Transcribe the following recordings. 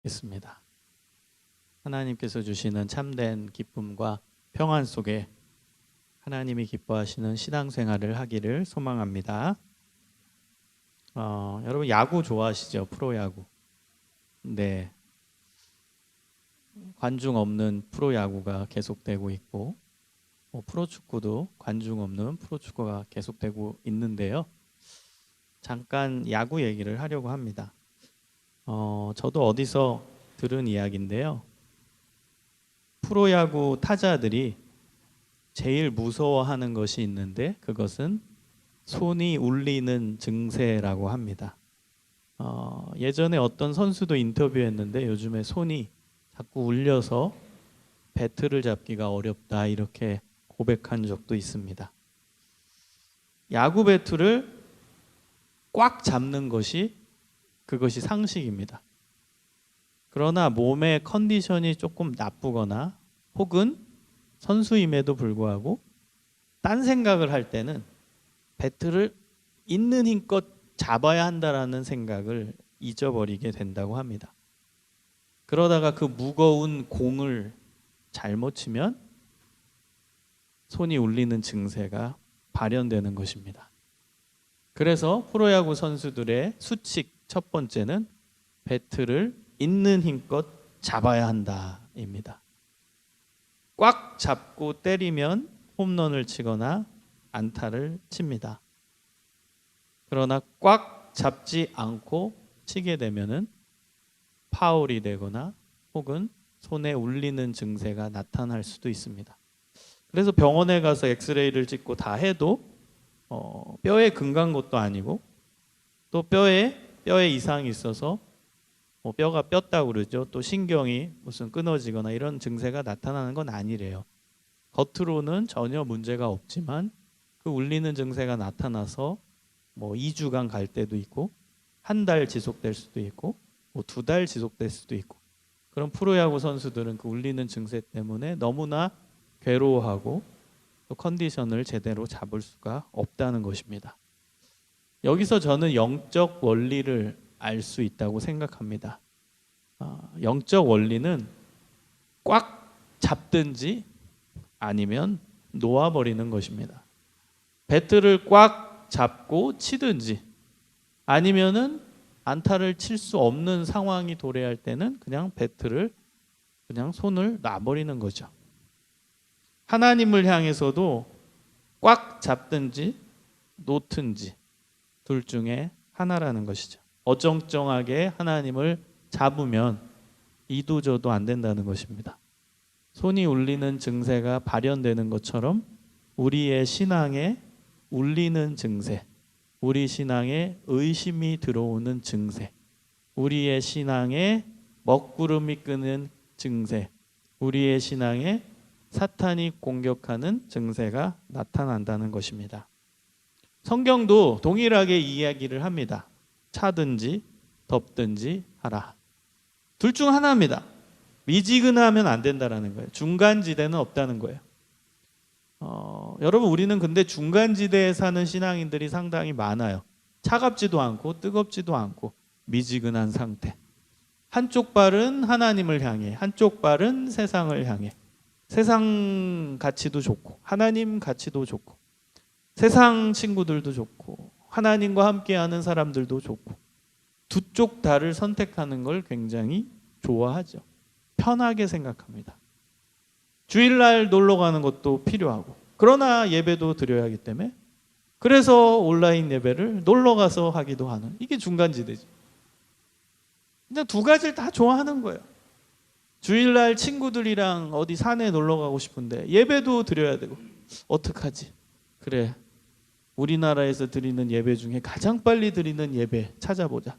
있습니다. 하나님께서 주시는 참된 기쁨과 평안 속에 하나님이 기뻐하시는 신앙생활을 하기를 소망합니다. 여러분 야구 좋아하시죠? 프로야구. 네. 관중 없는 프로야구가 계속되고 있고 프로축구도 관중 없는 프로축구가 계속되고 있는데요. 잠깐 야구 얘기를 하려고 합니다. 저도 어디서 들은 이야기인데요. 프로야구 타자들이 제일 무서워하는 것이 있는데 그것은 손이 울리는 증세라고 합니다. 예전에 어떤 선수도 인터뷰했는데 요즘에 손이 자꾸 울려서 배트를 잡기가 어렵다 이렇게 고백한 적도 있습니다. 야구 배트를 꽉 잡는 그것이 상식입니다. 그러나 몸의 컨디션이 조금 나쁘거나 혹은 선수임에도 불구하고 딴 생각을 할 때는 배트를 있는 힘껏 잡아야 한다라는 생각을 잊어버리게 된다고 합니다. 그러다가 그 무거운 공을 잘못 치면 손이 울리는 증세가 발현되는 것입니다. 그래서 프로야구 선수들의 수칙 첫 번째는 배트를 있는 힘껏 잡아야 한다입니다. 꽉 잡고 때리면 홈런을 치거나 안타를 칩니다. 그러나 꽉 잡지 않고 치게 되면은 파울이 되거나 혹은 손에 울리는 증세가 나타날 수도 있습니다. 그래서 병원에 가서 엑스레이를 찍고 다 해도 뼈에 금간 것도 아니고 또 뼈에 이상이 있어서 뼈가 뼈다고 그러죠. 또 신경이 무슨 끊어지거나 이런 증세가 나타나는 건 아니래요. 겉으로는 전혀 문제가 없지만 그 울리는 증세가 나타나서 2주간 갈 때도 있고 한 달 지속될 수도 있고 2달 지속될 수도 있고 그런 프로야구 선수들은 그 울리는 증세 때문에 너무나 괴로워하고 또 컨디션을 제대로 잡을 수가 없다는 것입니다. 여기서 저는 영적 원리를 알 수 있다고 생각합니다. 영적 원리는 꽉 잡든지 아니면 놓아버리는 것입니다. 배트를 꽉 잡고 치든지 아니면은 안타를 칠 수 없는 상황이 도래할 때는 그냥 배트를 그냥 손을 놔버리는 거죠. 하나님을 향해서도 꽉 잡든지 놓든지 둘 중에 하나라는 것이죠. 어정쩡하게 하나님을 잡으면 이도저도 안 된다는 것입니다. 손이 울리는 증세가 발현되는 것처럼 우리의 신앙에 울리는 증세, 우리 신앙에 의심이 들어오는 증세, 우리의 신앙에 먹구름이 끄는 증세, 우리의 신앙에 사탄이 공격하는 증세가 나타난다는 것입니다. 성경도 동일하게 이야기를 합니다. 차든지 덮든지 하라. 둘 중 하나입니다. 미지근하면 안 된다라는 거예요. 중간지대는 없다는 거예요. 여러분 우리는 근데 중간지대에 사는 신앙인들이 상당히 많아요. 차갑지도 않고 뜨겁지도 않고 미지근한 상태. 한쪽 발은 하나님을 향해 한쪽 발은 세상을 향해. 세상 가치도 좋고 하나님 가치도 좋고 세상 친구들도 좋고 하나님과 함께하는 사람들도 좋고 두 쪽 다를 선택하는 걸 굉장히 좋아하죠. 편하게 생각합니다. 주일날 놀러 가는 것도 필요하고 그러나 예배도 드려야 하기 때문에 그래서 온라인 예배를 놀러 가서 하기도 하는 이게 중간지대죠. 그냥 두 가지를 다 좋아하는 거예요. 주일날 친구들이랑 어디 산에 놀러 가고 싶은데 예배도 드려야 되고 어떡하지? 그래 우리나라에서 드리는 예배 중에 가장 빨리 드리는 예배 찾아보자.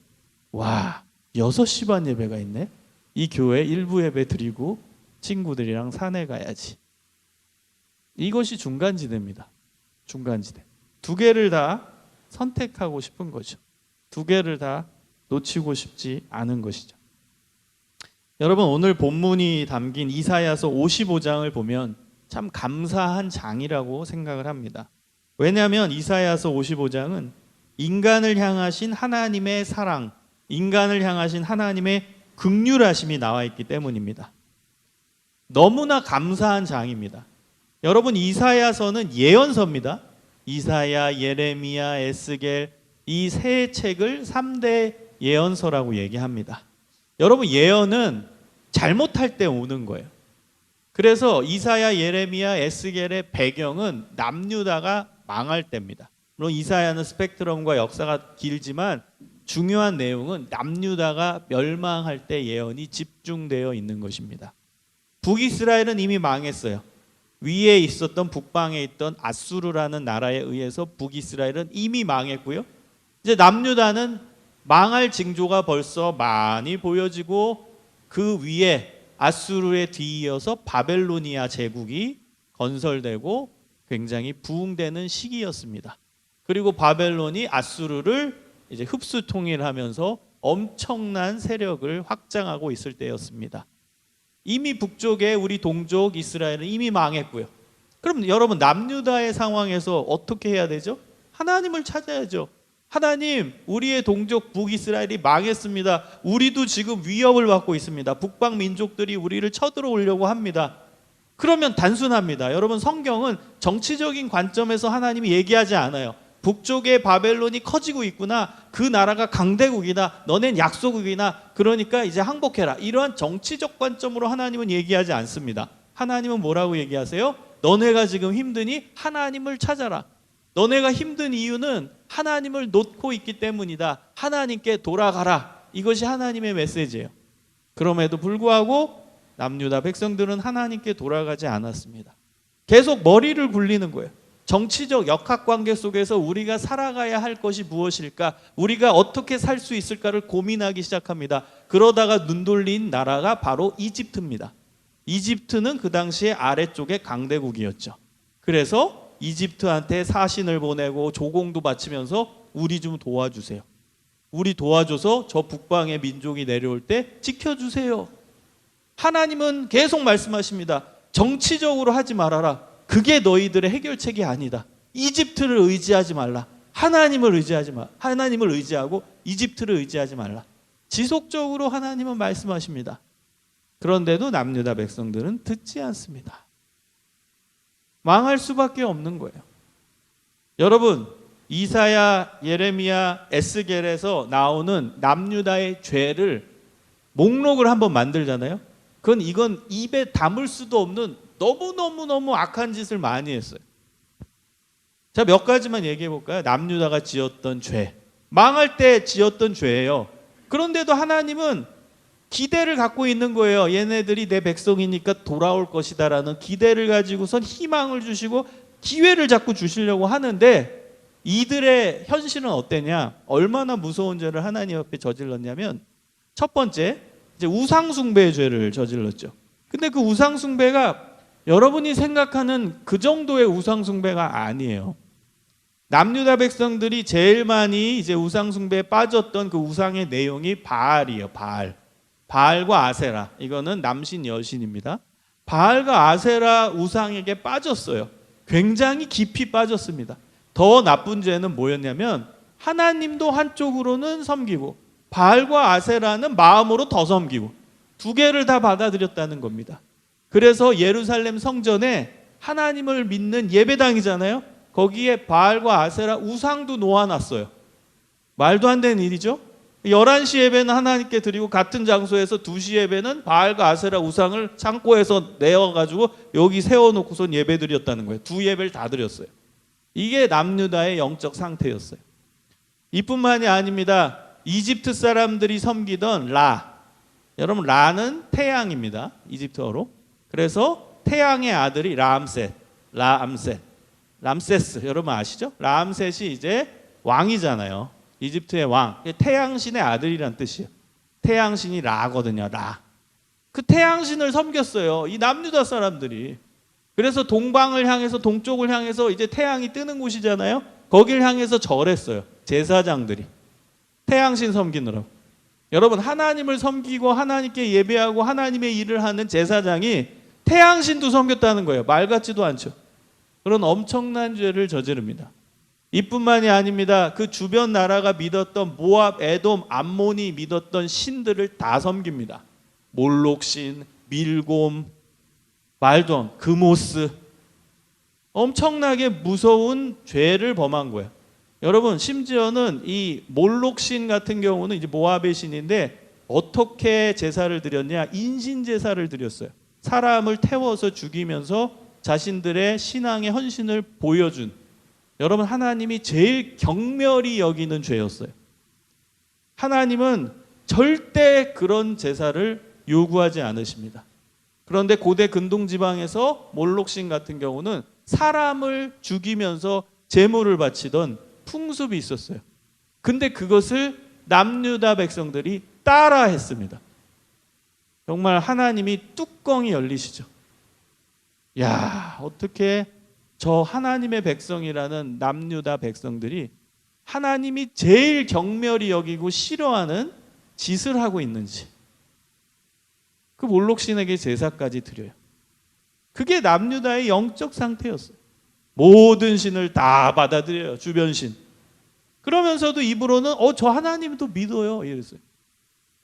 와 6시 반 예배가 있네. 이 교회 일부 예배 드리고 친구들이랑 산에 가야지. 이것이 중간지대입니다. 중간지대. 두 개를 다 선택하고 싶은 거죠. 두 개를 다 놓치고 싶지 않은 것이죠. 여러분 오늘 본문이 담긴 이사야서 55장을 보면 참 감사한 장이라고 생각을 합니다. 왜냐하면 이사야서 55장은 인간을 향하신 하나님의 사랑, 인간을 향하신 하나님의 긍휼하심이 나와 있기 때문입니다. 너무나 감사한 장입니다. 여러분, 이사야서는 예언서입니다. 이사야, 예레미야, 에스겔, 이 세 책을 3대 예언서라고 얘기합니다. 여러분, 예언은 잘못할 때 오는 거예요. 그래서 이사야, 예레미야, 에스겔의 배경은 남유다가 망할 때입니다. 물론 이사야는 스펙트럼과 역사가 길지만 중요한 내용은 남유다가 멸망할 때 예언이 집중되어 있는 것입니다. 북이스라엘은 이미 망했어요. 위에 있었던 북방에 있던 아수르라는 나라에 의해서 북이스라엘은 이미 망했고요. 이제 남유다는 망할 징조가 벌써 많이 보여지고 그 위에 아수르에 뒤이어서 바벨로니아 제국이 건설되고 굉장히 부흥되는 시기였습니다. 그리고 바벨론이 아수르를 이제 흡수 통일하면서 엄청난 세력을 확장하고 있을 때였습니다. 이미 북쪽에 우리 동족 이스라엘은 이미 망했고요. 그럼 여러분, 남유다의 상황에서 어떻게 해야 되죠? 하나님을 찾아야죠. 하나님, 우리의 동족 북이스라엘이 망했습니다. 우리도 지금 위협을 받고 있습니다. 북방 민족들이 우리를 쳐들어오려고 합니다. 그러면 단순합니다. 여러분, 성경은 정치적인 관점에서 하나님이 얘기하지 않아요. 북쪽의 바벨론이 커지고 있구나. 그 나라가 강대국이다. 너넨 약소국이나 그러니까 이제 항복해라. 이러한 정치적 관점으로 하나님은 얘기하지 않습니다. 하나님은 뭐라고 얘기하세요? 너네가 지금 힘드니 하나님을 찾아라. 너네가 힘든 이유는 하나님을 놓고 있기 때문이다. 하나님께 돌아가라. 이것이 하나님의 메시지예요. 그럼에도 불구하고 남유다 백성들은 하나님께 돌아가지 않았습니다. 계속 머리를 굴리는 거예요. 정치적 역학관계 속에서 우리가 살아가야 할 것이 무엇일까? 우리가 어떻게 살 수 있을까를 고민하기 시작합니다. 그러다가 눈 돌린 나라가 바로 이집트입니다. 이집트는 그 당시에 아래쪽에 강대국이었죠. 그래서 이집트한테 사신을 보내고 조공도 바치면서 우리 좀 도와주세요. 우리 도와줘서 저 북방의 민족이 내려올 때 지켜주세요. 하나님은 계속 말씀하십니다. 정치적으로 하지 말아라. 그게 너희들의 해결책이 아니다. 이집트를 의지하지 말라. 하나님을 의지하지 마. 하나님을 의지하고 이집트를 의지하지 말라. 지속적으로 하나님은 말씀하십니다. 그런데도 남유다 백성들은 듣지 않습니다. 망할 수밖에 없는 거예요. 여러분, 이사야, 예레미야, 에스겔에서 나오는 남유다의 죄를 목록을 한번 만들잖아요. 이건 입에 담을 수도 없는 너무 악한 짓을 많이 했어요. 자, 몇 가지만 얘기해 볼까요? 남유다가 지었던 죄. 망할 때 지었던 죄예요. 그런데도 하나님은 기대를 갖고 있는 거예요. 얘네들이 내 백성이니까 돌아올 것이다라는 기대를 가지고선 희망을 주시고 기회를 자꾸 주시려고 하는데 이들의 현실은 어땠냐? 얼마나 무서운 죄를 하나님 앞에 저질렀냐면 첫 번째, 이제 우상숭배의 죄를 저질렀죠. 근데 그 우상숭배가 여러분이 생각하는 그 정도의 우상숭배가 아니에요. 남유다 백성들이 제일 많이 이제 우상숭배에 빠졌던 그 우상의 내용이 바알이에요. 바알과 아세라. 이거는 남신 여신입니다. 바알과 아세라 우상에게 빠졌어요. 굉장히 깊이 빠졌습니다. 더 나쁜 죄는 뭐였냐면 하나님도 한쪽으로는 섬기고 바알과 아세라는 마음으로 더 섬기고 두 개를 다 받아들였다는 겁니다. 그래서 예루살렘 성전에 하나님을 믿는 예배당이잖아요. 거기에 바알과 아세라 우상도 놓아놨어요. 말도 안 되는 일이죠. 11시 예배는 하나님께 드리고 같은 장소에서 2시 예배는 바알과 아세라 우상을 창고에서 내어가지고 여기 세워놓고선 예배 드렸다는 거예요. 두 예배를 다 드렸어요. 이게 남유다의 영적 상태였어요. 이뿐만이 아닙니다. 이집트 사람들이 섬기던 라. 여러분, 라는 태양입니다. 이집트어로. 그래서 태양의 아들이 람셋. 람세스. 여러분 아시죠? 람셋이 이제 왕이잖아요. 이집트의 왕. 태양신의 아들이란 뜻이에요. 태양신이 라거든요. 라. 그 태양신을 섬겼어요. 이 남유다 사람들이. 그래서 동방을 향해서 동쪽을 향해서 이제 태양이 뜨는 곳이잖아요. 거길 향해서 절했어요. 제사장들이. 태양신 섬기느라고. 여러분, 하나님을 섬기고 하나님께 예배하고 하나님의 일을 하는 제사장이 태양신도 섬겼다는 거예요. 말 같지도 않죠. 그런 엄청난 죄를 저지릅니다. 이뿐만이 아닙니다. 그 주변 나라가 믿었던 모압, 에돔, 암몬이 믿었던 신들을 다 섬깁니다. 몰록신, 밀곰, 말돈, 그모스. 엄청나게 무서운 죄를 범한 거예요. 여러분, 심지어는 이 몰록신 같은 경우는 이제 모압의 신인데 어떻게 제사를 드렸냐? 인신 제사를 드렸어요. 사람을 태워서 죽이면서 자신들의 신앙의 헌신을 보여준, 여러분, 하나님이 제일 경멸히 여기는 죄였어요. 하나님은 절대 그런 제사를 요구하지 않으십니다. 그런데 고대 근동 지방에서 몰록신 같은 경우는 사람을 죽이면서 제물을 바치던 풍습이 있었어요. 근데 그것을 남유다 백성들이 따라했습니다. 정말 하나님이 뚜껑이 열리시죠. 야, 어떻게 저 하나님의 백성이라는 남유다 백성들이 하나님이 제일 경멸히 여기고 싫어하는 짓을 하고 있는지, 그 몰록신에게 제사까지 드려요. 그게 남유다의 영적 상태였어요. 모든 신을 다 받아들여요. 주변 신. 그러면서도 입으로는 저 하나님도 믿어요 이랬어요.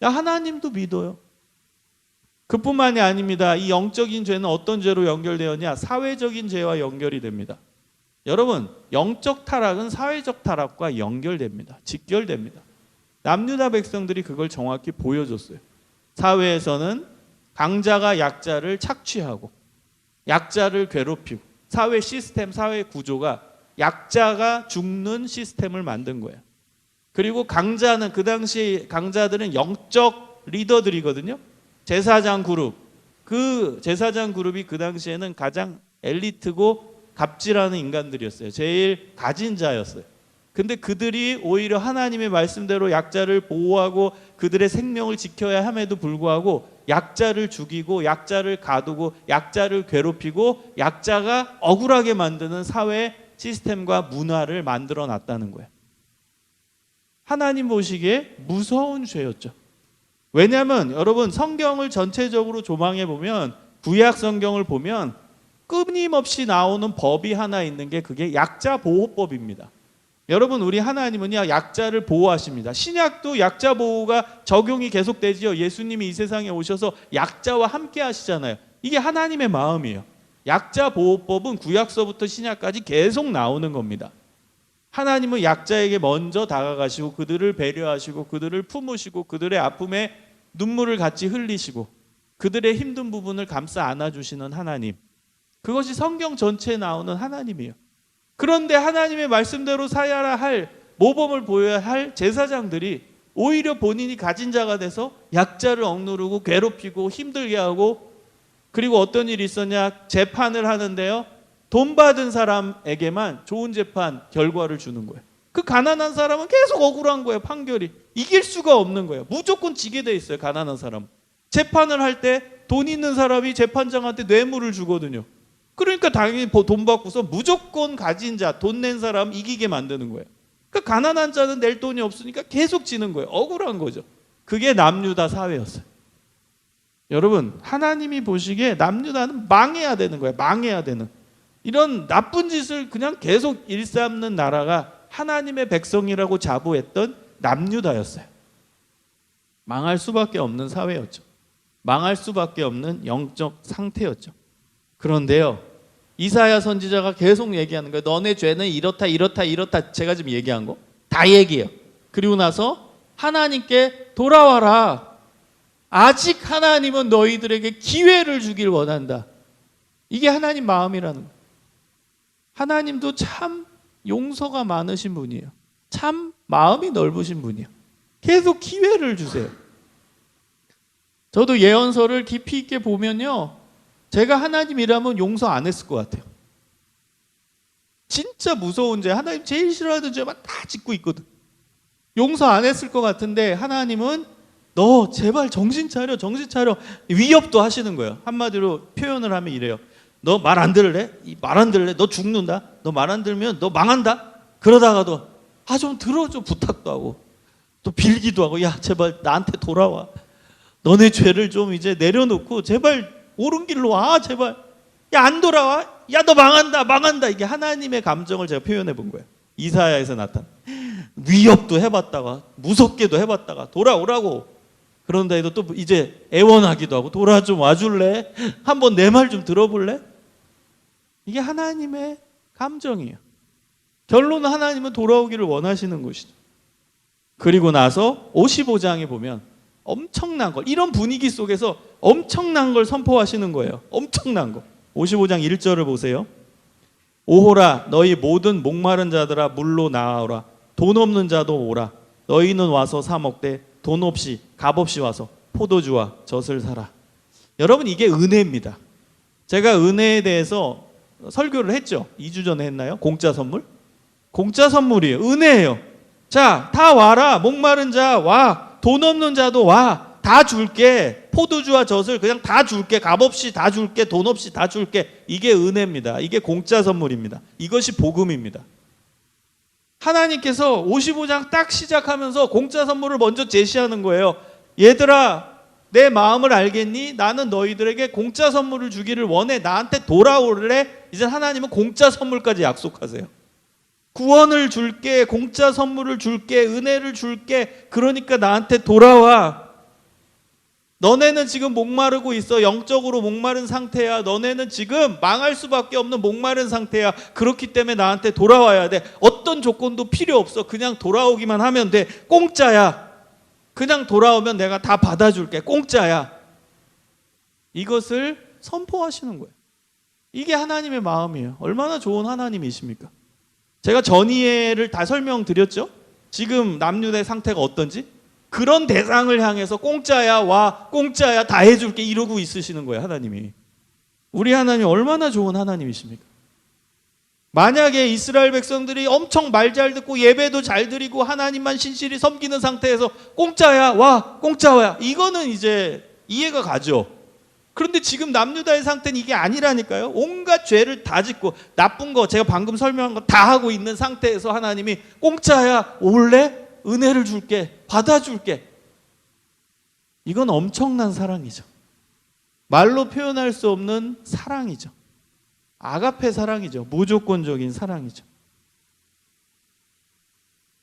야, 하나님도 믿어요. 그뿐만이 아닙니다. 이 영적인 죄는 어떤 죄로 연결되었냐? 사회적인 죄와 연결이 됩니다. 여러분, 영적 타락은 사회적 타락과 연결됩니다. 직결됩니다. 남유다 백성들이 그걸 정확히 보여줬어요. 사회에서는 강자가 약자를 착취하고 약자를 괴롭히고, 사회 시스템, 사회 구조가 약자가 죽는 시스템을 만든 거예요. 그리고 강자는, 그 당시 강자들은 영적 리더들이거든요. 제사장 그룹, 그 제사장 그룹이 그 당시에는 가장 엘리트고 갑질하는 인간들이었어요. 제일 가진 자였어요. 근데 그들이 오히려 하나님의 말씀대로 약자를 보호하고 그들의 생명을 지켜야 함에도 불구하고 약자를 죽이고 약자를 가두고 약자를 괴롭히고 약자가 억울하게 만드는 사회 시스템과 문화를 만들어 놨다는 거예요. 하나님 보시기에 무서운 죄였죠. 왜냐하면 여러분, 성경을 전체적으로 조망해 보면, 구약 성경을 보면 끊임없이 나오는 법이 하나 있는 게, 그게 약자 보호법입니다. 여러분, 우리 하나님은요, 약자를 보호하십니다. 신약도 약자 보호가 적용이 계속되지요. 예수님이 이 세상에 오셔서 약자와 함께 하시잖아요. 이게 하나님의 마음이에요. 약자 보호법은 구약서부터 신약까지 계속 나오는 겁니다. 하나님은 약자에게 먼저 다가가시고 그들을 배려하시고 그들을 품으시고 그들의 아픔에 눈물을 같이 흘리시고 그들의 힘든 부분을 감싸 안아주시는 하나님, 그것이 성경 전체에 나오는 하나님이에요. 그런데 하나님의 말씀대로 살아야 할, 모범을 보여야 할 제사장들이 오히려 본인이 가진 자가 돼서 약자를 억누르고 괴롭히고 힘들게 하고, 그리고 어떤 일이 있었냐? 재판을 하는데요, 돈 받은 사람에게만 좋은 재판 결과를 주는 거예요. 그 가난한 사람은 계속 억울한 거예요. 판결이 이길 수가 없는 거예요. 무조건 지게 돼 있어요. 가난한 사람. 재판을 할 때 돈 있는 사람이 재판장한테 뇌물을 주거든요. 그러니까 당연히 돈 받고서 무조건 가진 자, 돈 낸 사람 이기게 만드는 거예요. 그러니까 가난한 자는 낼 돈이 없으니까 계속 지는 거예요. 억울한 거죠. 그게 남유다 사회였어요. 여러분, 하나님이 보시기에 남유다는 망해야 되는 거예요. 망해야 되는. 이런 나쁜 짓을 그냥 계속 일삼는 나라가 하나님의 백성이라고 자부했던 남유다였어요. 망할 수밖에 없는 사회였죠. 망할 수밖에 없는 영적 상태였죠. 그런데요, 이사야 선지자가 계속 얘기하는 거예요. 너네 죄는 이렇다 이렇다 이렇다. 제가 지금 얘기한 거 다 얘기해요. 그리고 나서 하나님께 돌아와라. 아직 하나님은 너희들에게 기회를 주길 원한다. 이게 하나님 마음이라는 거예요. 하나님도 참 용서가 많으신 분이에요. 참 마음이 넓으신 분이에요. 계속 기회를 주세요. 저도 예언서를 깊이 있게 보면요, 제가 하나님이라면 용서 안 했을 것 같아요. 진짜 무서운 죄, 하나님 제일 싫어하는 죄만 다 짓고 있거든. 용서 안 했을 것 같은데 하나님은 너 제발 정신 차려, 정신 차려. 위협도 하시는 거예요. 한마디로 표현을 하면 이래요. 너 말 안 들을래? 말 안 들을래? 너 죽는다. 너 말 안 들으면 너 망한다. 그러다가도 좀 들어줘, 부탁도 하고 또 빌기도 하고, 야 제발 나한테 돌아와. 너네 죄를 좀 이제 내려놓고 제발 옳은 길로 와. 제발. 야 안 돌아와? 야 너 망한다, 망한다. 이게 하나님의 감정을 제가 표현해 본 거예요. 이사야에서 나타나. 위협도 해봤다가 무섭게도 해봤다가 돌아오라고. 그런다 해도 또 이제 애원하기도 하고 돌아 좀 와줄래? 한번 내 말 좀 들어볼래? 이게 하나님의 감정이에요. 결론은 하나님은 돌아오기를 원하시는 것이죠. 그리고 나서 55장에 보면 엄청난 걸, 이런 분위기 속에서 엄청난 걸 선포하시는 거예요. 엄청난 거. 55장 1절을 보세요. 오호라 너희 모든 목마른 자들아 물로 나아오라. 돈 없는 자도 오라. 너희는 와서 사 먹되 돈 없이 값없이 와서 포도주와 젖을 사라. 여러분, 이게 은혜입니다. 제가 은혜에 대해서 설교를 했죠. 2주 전에 했나요? 공짜 선물? 공짜 선물이에요. 은혜예요. 자, 다 와라. 목마른 자 와. 돈 없는 자도 와. 다 줄게. 포도주와 젖을 그냥 다 줄게. 값없이 다 줄게. 돈 없이 다 줄게. 이게 은혜입니다. 이게 공짜 선물입니다. 이것이 복음입니다. 하나님께서 55장 딱 시작하면서 공짜 선물을 먼저 제시하는 거예요. 얘들아, 내 마음을 알겠니? 나는 너희들에게 공짜 선물을 주기를 원해. 나한테 돌아올래? 이제 하나님은 공짜 선물까지 약속하세요. 구원을 줄게, 공짜 선물을 줄게, 은혜를 줄게. 그러니까 나한테 돌아와. 너네는 지금 목마르고 있어. 영적으로 목마른 상태야. 너네는 지금 망할 수밖에 없는 목마른 상태야. 그렇기 때문에 나한테 돌아와야 돼. 어떤 조건도 필요 없어. 그냥 돌아오기만 하면 돼. 공짜야. 그냥 돌아오면 내가 다 받아줄게. 공짜야. 이것을 선포하시는 거예요. 이게 하나님의 마음이에요. 얼마나 좋은 하나님이십니까? 제가 전이해를 다 설명드렸죠? 지금 남유대 상태가 어떤지? 그런 대상을 향해서 공짜야 와, 공짜야 다 해줄게 이러고 있으시는 거예요. 하나님이. 우리 하나님 얼마나 좋은 하나님이십니까? 만약에 이스라엘 백성들이 엄청 말 잘 듣고 예배도 잘 드리고 하나님만 신실히 섬기는 상태에서 공짜야 와, 공짜야, 이거는 이제 이해가 가죠. 그런데 지금 남유다의 상태는 이게 아니라니까요. 온갖 죄를 다 짓고 나쁜 거, 제가 방금 설명한 거 다 하고 있는 상태에서 하나님이 공짜야 올래? 은혜를 줄게, 받아줄게. 이건 엄청난 사랑이죠. 말로 표현할 수 없는 사랑이죠. 아가페 사랑이죠. 무조건적인 사랑이죠.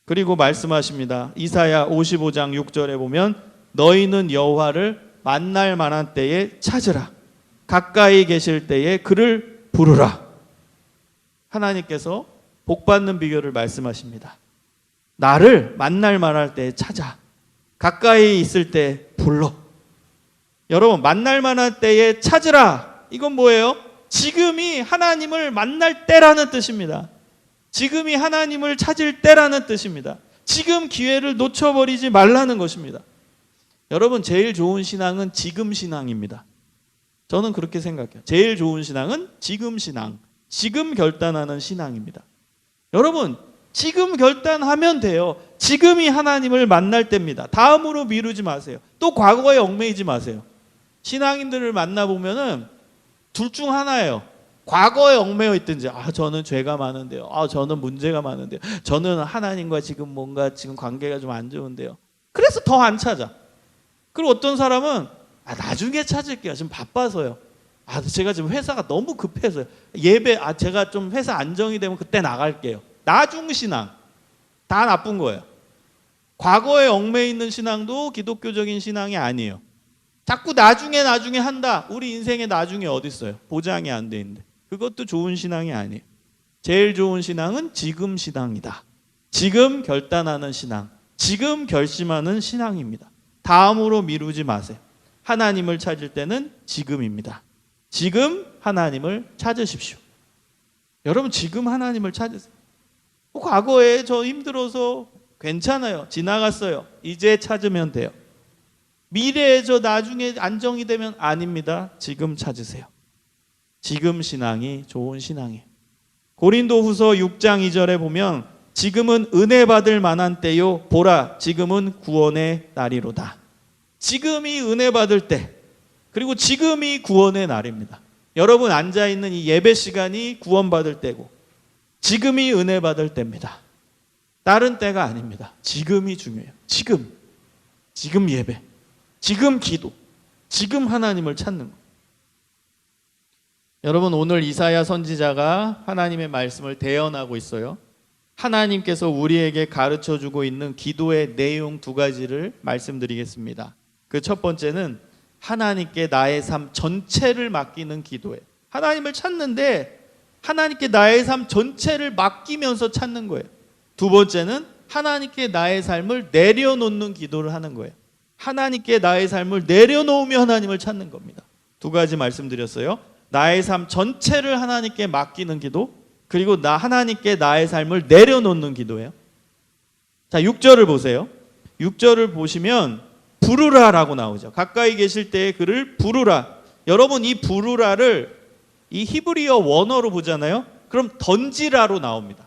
그리고 말씀하십니다. 이사야 55장 6절에 보면 너희는 여호와를 만날 만한 때에 찾으라. 가까이 계실 때에 그를 부르라. 하나님께서 복받는 비결을 말씀하십니다. 나를 만날 만할 때 찾아. 가까이 있을 때 불러. 여러분, 만날 만할 때에 찾으라. 이건 뭐예요? 지금이 하나님을 만날 때라는 뜻입니다. 지금이 하나님을 찾을 때라는 뜻입니다. 지금 기회를 놓쳐버리지 말라는 것입니다. 여러분, 제일 좋은 신앙은 지금 신앙입니다. 저는 그렇게 생각해요. 제일 좋은 신앙은 지금 신앙. 지금 결단하는 신앙입니다. 여러분, 지금 결단하면 돼요. 지금이 하나님을 만날 때입니다. 다음으로 미루지 마세요. 또 과거에 얽매이지 마세요. 신앙인들을 만나보면은 둘 중 하나예요. 과거에 얽매여 있든지, 저는 죄가 많은데요. 저는 문제가 많은데요. 저는 하나님과 지금 뭔가 지금 관계가 좀 안 좋은데요. 그래서 더 안 찾아. 그리고 어떤 사람은 나중에 찾을게요. 지금 바빠서요. 제가 지금 회사가 너무 급해서요. 예배, 제가 좀 회사 안정이 되면 그때 나갈게요. 나중 신앙. 다 나쁜 거예요. 과거에 얽매여 있는 신앙도 기독교적인 신앙이 아니에요. 자꾸 나중에 한다. 우리 인생에 나중에 어디 있어요? 보장이 안 돼 있는데. 그것도 좋은 신앙이 아니에요. 제일 좋은 신앙은 지금 신앙이다. 지금 결단하는 신앙. 지금 결심하는 신앙입니다. 다음으로 미루지 마세요. 하나님을 찾을 때는 지금입니다. 지금 하나님을 찾으십시오. 여러분, 지금 하나님을 찾으세요. 과거에 저 힘들어서 괜찮아요. 지나갔어요. 이제 찾으면 돼요. 미래에 저 나중에 안정이 되면 아닙니다. 지금 찾으세요. 지금 신앙이 좋은 신앙이에요. 고린도후서 6장 2절에 보면 지금은 은혜 받을 만한 때요. 보라, 지금은 구원의 날이로다. 지금이 은혜 받을 때, 그리고 지금이 구원의 날입니다. 여러분 앉아있는 이 예배 시간이 구원받을 때고 지금이 은혜 받을 때입니다. 다른 때가 아닙니다. 지금이 중요해요. 지금 예배, 지금 기도, 지금 하나님을 찾는 것. 여러분, 오늘 이사야 선지자가 하나님의 말씀을 대언하고 있어요. 하나님께서 우리에게 가르쳐주고 있는 기도의 내용 두 가지를 말씀드리겠습니다. 그 첫 번째는 하나님께 나의 삶 전체를 맡기는 기도예요. 하나님을 찾는데 하나님께 나의 삶 전체를 맡기면서 찾는 거예요. 두 번째는 하나님께 나의 삶을 내려놓는 기도를 하는 거예요. 하나님께 나의 삶을 내려놓으며 하나님을 찾는 겁니다. 두 가지 말씀드렸어요. 나의 삶 전체를 하나님께 맡기는 기도, 그리고 하나님께 나의 삶을 내려놓는 기도예요. 자, 6절을 보세요. 6절을 보시면 부르라라고 나오죠. 가까이 계실 때에 그를 부르라. 여러분, 이 부르라를 이 히브리어 원어로 보잖아요. 그럼 던지라로 나옵니다.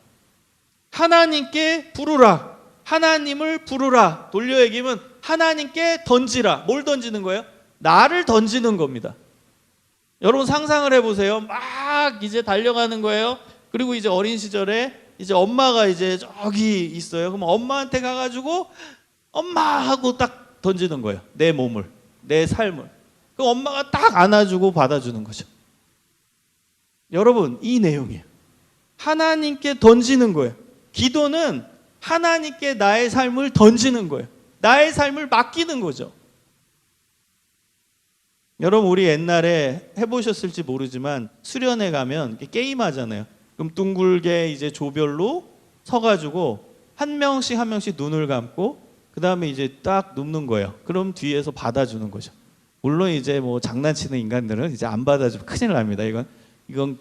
하나님께 부르라. 하나님을 부르라. 돌려 얘기하면 하나님께 던지라. 뭘 던지는 거예요? 나를 던지는 겁니다. 여러분 상상을 해보세요. 막 이제 달려가는 거예요. 그리고 이제 어린 시절에 이제 엄마가 이제 저기 있어요. 그럼 엄마한테 가가지고 엄마 하고 딱 던지는 거예요. 내 몸을, 내 삶을. 그럼 엄마가 딱 안아주고 받아주는 거죠. 여러분, 이 내용이에요. 하나님께 던지는 거예요. 기도는 하나님께 나의 삶을 던지는 거예요. 나의 삶을 맡기는 거죠. 여러분, 우리 옛날에 해보셨을지 모르지만 수련회 가면 게임 하잖아요. 그럼 둥글게 이제 조별로 서가지고 한 명씩 눈을 감고 그 다음에 이제 딱 눕는 거예요. 그럼 뒤에서 받아주는 거죠. 물론 이제 뭐 장난치는 인간들은 이제 안 받아주면 큰일 납니다. 이건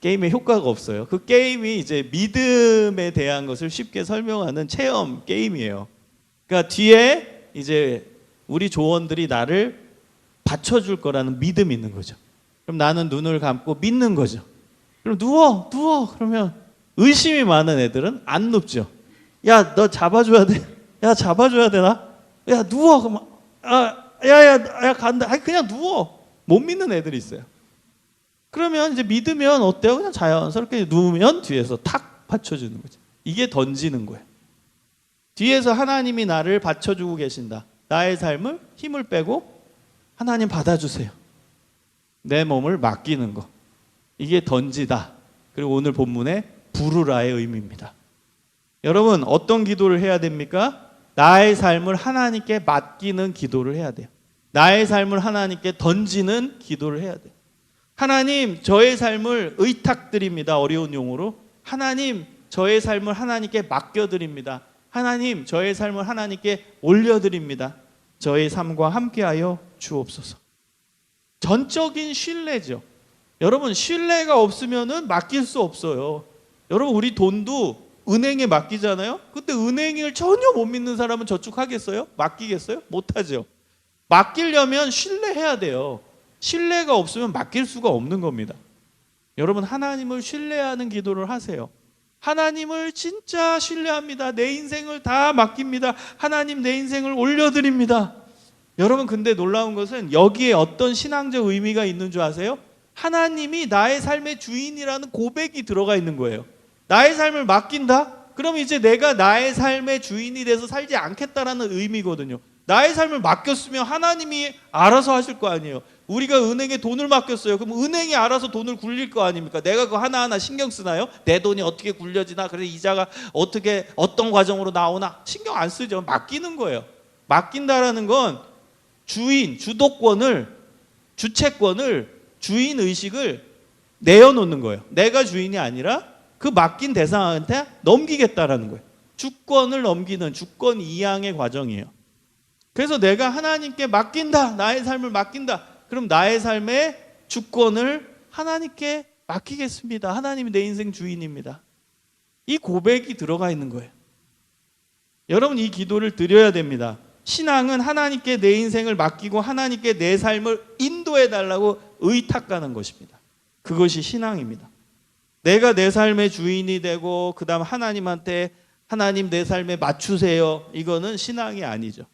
게임의 효과가 없어요. 그 게임이 이제 믿음에 대한 것을 쉽게 설명하는 체험 게임이에요. 그러니까 뒤에 이제 우리 조원들이 나를 받쳐줄 거라는 믿음이 있는 거죠. 그럼 나는 눈을 감고 믿는 거죠. 그럼 누워. 그러면 의심이 많은 애들은 안 눕죠. 야, 너 잡아줘야 돼. 야, 잡아줘야 되나? 야, 누워. 그럼 야, 간다. 아니, 그냥 누워. 못 믿는 애들이 있어요. 그러면 이제 믿으면 어때요? 그냥 자연스럽게 누우면 뒤에서 탁 받쳐주는 거죠. 이게 던지는 거예요. 뒤에서 하나님이 나를 받쳐주고 계신다. 나의 삶을 힘을 빼고 하나님 받아주세요. 내 몸을 맡기는 거. 이게 던지다. 그리고 오늘 본문의 부르라의 의미입니다. 여러분, 어떤 기도를 해야 됩니까? 나의 삶을 하나님께 맡기는 기도를 해야 돼요. 나의 삶을 하나님께 던지는 기도를 해야 돼요. 하나님, 저의 삶을 의탁드립니다. 어려운 용어로. 하나님, 저의 삶을 하나님께 맡겨드립니다. 하나님, 저의 삶을 하나님께 올려드립니다. 저의 삶과 함께하여 주옵소서. 전적인 신뢰죠. 여러분, 신뢰가 없으면 맡길 수 없어요. 여러분, 우리 돈도 은행에 맡기잖아요. 근데 은행을 전혀 못 믿는 사람은 저축하겠어요? 맡기겠어요? 못하죠. 맡기려면 신뢰해야 돼요. 신뢰가 없으면 맡길 수가 없는 겁니다. 여러분, 하나님을 신뢰하는 기도를 하세요. 하나님을 진짜 신뢰합니다. 내 인생을 다 맡깁니다. 하나님, 내 인생을 올려드립니다. 여러분, 근데 놀라운 것은 여기에 어떤 신앙적 의미가 있는 줄 아세요? 하나님이 나의 삶의 주인이라는 고백이 들어가 있는 거예요. 나의 삶을 맡긴다? 그럼 이제 내가 나의 삶의 주인이 돼서 살지 않겠다라는 의미거든요. 나의 삶을 맡겼으면 하나님이 알아서 하실 거 아니에요. 우리가 은행에 돈을 맡겼어요. 그럼 은행이 알아서 돈을 굴릴 거 아닙니까? 내가 그거 하나하나 신경 쓰나요? 내 돈이 어떻게 굴려지나? 그래서 이자가 어떻게 어떤 과정으로 나오나? 신경 안 쓰죠. 맡기는 거예요. 맡긴다라는 건 주인, 주도권을, 주체권을, 주인의식을 내어놓는 거예요. 내가 주인이 아니라 그 맡긴 대상한테 넘기겠다라는 거예요. 주권을 넘기는 주권 이양의 과정이에요. 그래서 내가 하나님께 맡긴다. 나의 삶을 맡긴다. 그럼 나의 삶의 주권을 하나님께 맡기겠습니다. 하나님이 내 인생 주인입니다. 이 고백이 들어가 있는 거예요. 여러분, 이 기도를 드려야 됩니다. 신앙은 하나님께 내 인생을 맡기고 하나님께 내 삶을 인도해 달라고 의탁하는 것입니다. 그것이 신앙입니다. 내가 내 삶의 주인이 되고 그 다음 하나님한테 하나님 내 삶에 맞추세요. 이거는 신앙이 아니죠.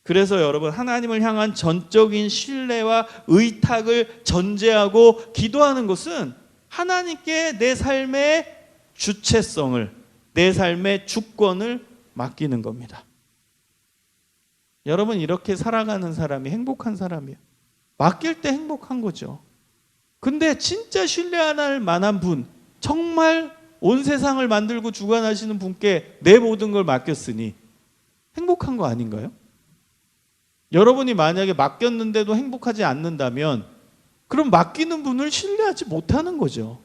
그래서 여러분, 하나님을 향한 전적인 신뢰와 의탁을 전제하고 기도하는 것은 하나님께 내 삶의 주체성을, 내 삶의 주권을 맡기는 겁니다. 여러분, 이렇게 살아가는 사람이 행복한 사람이에요. 맡길 때 행복한 거죠. 근데 진짜 신뢰할 만한 분, 정말 온 세상을 만들고 주관하시는 분께 내 모든 걸 맡겼으니 행복한 거 아닌가요? 여러분이 만약에 맡겼는데도 행복하지 않는다면 그럼 맡기는 분을 신뢰하지 못하는 거죠.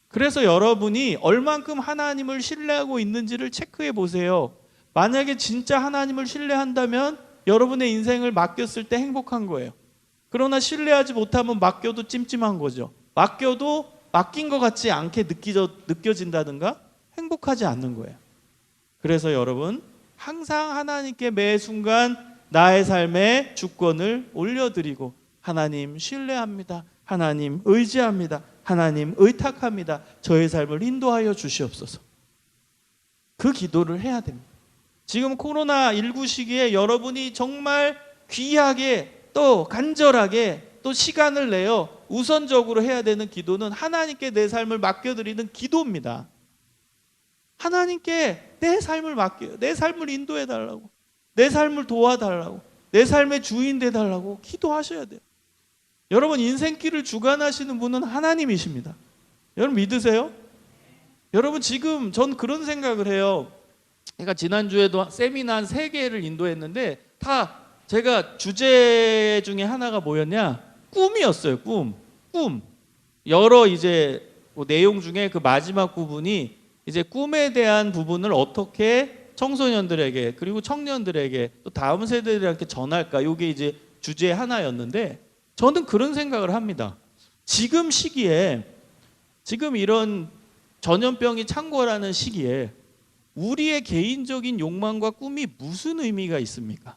그래서 여러분이 얼만큼 하나님을 신뢰하고 있는지를 체크해 보세요. 만약에 진짜 하나님을 신뢰한다면 여러분의 인생을 맡겼을 때 행복한 거예요. 그러나 신뢰하지 못하면 맡겨도 찜찜한 거죠. 맡겨도 맡긴 것 같지 않게 느껴진다든가 행복하지 않는 거예요. 그래서 여러분 항상 하나님께 매 순간 나의 삶의 주권을 올려드리고 하나님 신뢰합니다. 하나님 의지합니다. 하나님 의탁합니다. 저의 삶을 인도하여 주시옵소서. 그 기도를 해야 됩니다. 지금 코로나19 시기에 여러분이 정말 귀하게 또 간절하게 또 시간을 내어 우선적으로 해야 되는 기도는 하나님께 내 삶을 맡겨드리는 기도입니다. 하나님께 내 삶을 맡겨요. 내 삶을 인도해달라고, 내 삶을 도와달라고, 내 삶의 주인 되달라고 기도하셔야 돼요. 여러분 인생길을 주관하시는 분은 하나님이십니다. 여러분 믿으세요? 여러분 지금 전 그런 생각을 해요. 그러니까 지난주에도 세미나 한 3개를 인도했는데 다 제가 주제 중에 하나가 뭐였냐? 꿈이었어요. 꿈. 여러 이제 내용 중에 그 마지막 부분이 이제 꿈에 대한 부분을 어떻게 청소년들에게 그리고 청년들에게 또 다음 세대들한테 전할까? 이게 이제 주제의 하나였는데 저는 그런 생각을 합니다. 지금 시기에 지금 이런 전염병이 창궐하는 시기에 우리의 개인적인 욕망과 꿈이 무슨 의미가 있습니까?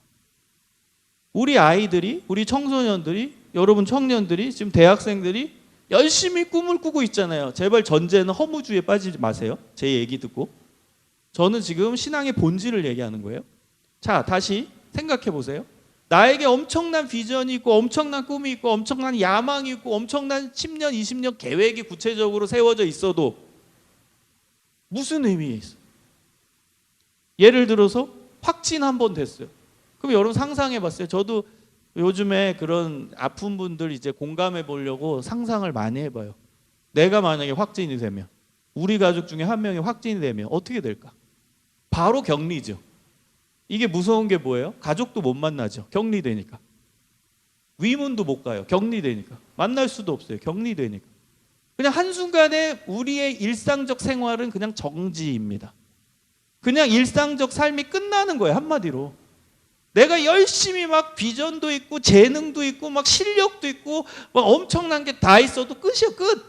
우리 아이들이, 우리 청소년들이, 여러분 청년들이, 지금 대학생들이 열심히 꿈을 꾸고 있잖아요. 제발 전제는 허무주의에 빠지지 마세요. 제 얘기 듣고. 저는 지금 신앙의 본질을 얘기하는 거예요. 자, 다시 생각해 보세요. 나에게 엄청난 비전이 있고 엄청난 꿈이 있고 엄청난 야망이 있고 엄청난 10년, 20년 계획이 구체적으로 세워져 있어도 무슨 의미가 있어요? 예를 들어서 확진 한 번 됐어요. 그럼 여러분 상상해 봤어요. 저도 요즘에 그런 아픈 분들 이제 공감해 보려고 상상을 많이 해봐요. 내가 만약에 확진이 되면, 우리 가족 중에 한 명이 확진이 되면 어떻게 될까? 바로 격리죠. 이게 무서운 게 뭐예요? 가족도 못 만나죠. 격리되니까. 위문도 못 가요. 격리되니까. 만날 수도 없어요. 격리되니까. 그냥 한순간에 우리의 일상적 생활은 그냥 정지입니다. 그냥 일상적 삶이 끝나는 거예요. 한마디로. 내가 열심히 막 비전도 있고 재능도 있고 막 실력도 있고 막 엄청난 게 다 있어도 끝이야. 끝.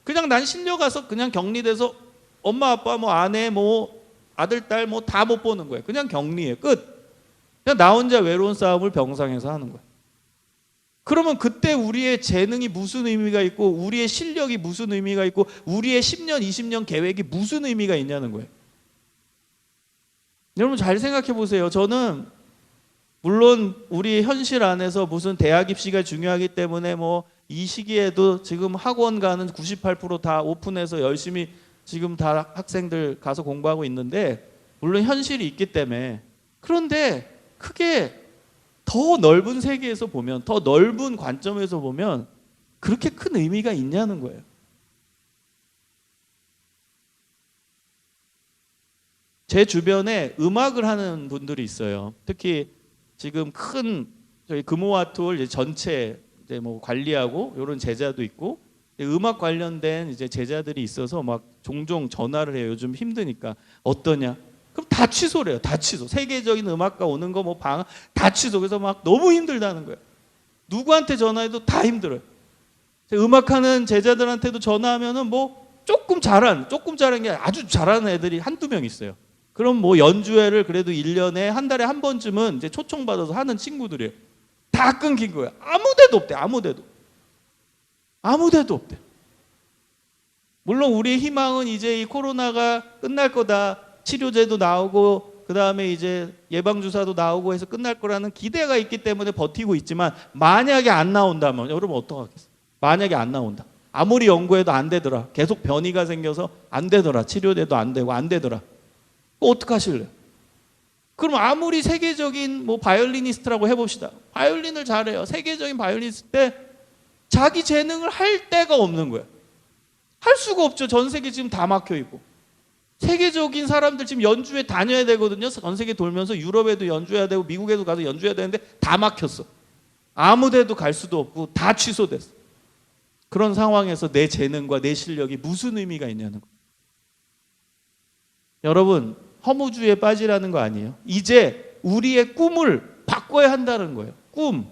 그냥 난 실려가서 그냥 격리돼서 엄마 아빠 뭐 아내 뭐 아들 딸 뭐 다 못 보는 거예요. 그냥 격리해. 끝. 그냥 나 혼자 외로운 싸움을 병상에서 하는 거예요. 그러면 그때 우리의 재능이 무슨 의미가 있고 우리의 실력이 무슨 의미가 있고 우리의 10년 20년 계획이 무슨 의미가 있냐는 거예요. 여러분 잘 생각해 보세요. 저는 물론 우리 현실 안에서 무슨 대학 입시가 중요하기 때문에 뭐 이 시기에도 지금 학원 가는 98% 다 오픈해서 열심히 지금 다 학생들 가서 공부하고 있는데 물론 현실이 있기 때문에 그런데 크게 더 넓은 세계에서 보면 더 넓은 관점에서 보면 그렇게 큰 의미가 있냐는 거예요. 제 주변에 음악을 하는 분들이 있어요. 특히 지금 큰 저희 금호와톨 전체 이제 뭐 관리하고 이런 제자도 있고 음악 관련된 이제 제자들이 있어서 막 종종 전화를 해요. 요즘 힘드니까 어떠냐? 그럼 다 취소래요. 다 취소. 세계적인 음악가 오는 거 뭐 방 다 취소. 그래서 막 너무 힘들다는 거예요. 누구한테 전화해도 다 힘들어요. 음악하는 제자들한테도 전화하면은 뭐 조금 잘한 게 아주 잘하는 애들이 한두 명 있어요. 그럼 뭐 연주회를 그래도 1년에 한 달에 한 번쯤은 이제 초청받아서 하는 친구들이에요. 다 끊긴 거예요. 아무 데도 없대. 아무 데도 없대. 물론 우리의 희망은 이제 이 코로나가 끝날 거다. 치료제도 나오고 그 다음에 이제 예방주사도 나오고 해서 끝날 거라는 기대가 있기 때문에 버티고 있지만 만약에 안 나온다면 여러분 어떡하겠어요? 만약에 안 나온다. 아무리 연구해도 안 되더라. 계속 변이가 생겨서 안 되더라. 치료제도 안 되고 안 되더라. 어떡하실래요? 그럼 아무리 세계적인 뭐 바이올리니스트라고 해봅시다. 바이올린을 잘해요. 세계적인 바이올리니스트 때 자기 재능을 할 데가 없는 거예요. 할 수가 없죠. 전 세계 지금 다 막혀 있고. 세계적인 사람들 지금 연주회 다녀야 되거든요. 전 세계 돌면서 유럽에도 연주해야 되고 미국에도 가서 연주해야 되는데 다 막혔어. 아무 데도 갈 수도 없고 다 취소됐어. 그런 상황에서 내 재능과 내 실력이 무슨 의미가 있냐는 거예요. 여러분, 허무주의에 빠지라는 거 아니에요. 이제 우리의 꿈을 바꿔야 한다는 거예요. 꿈.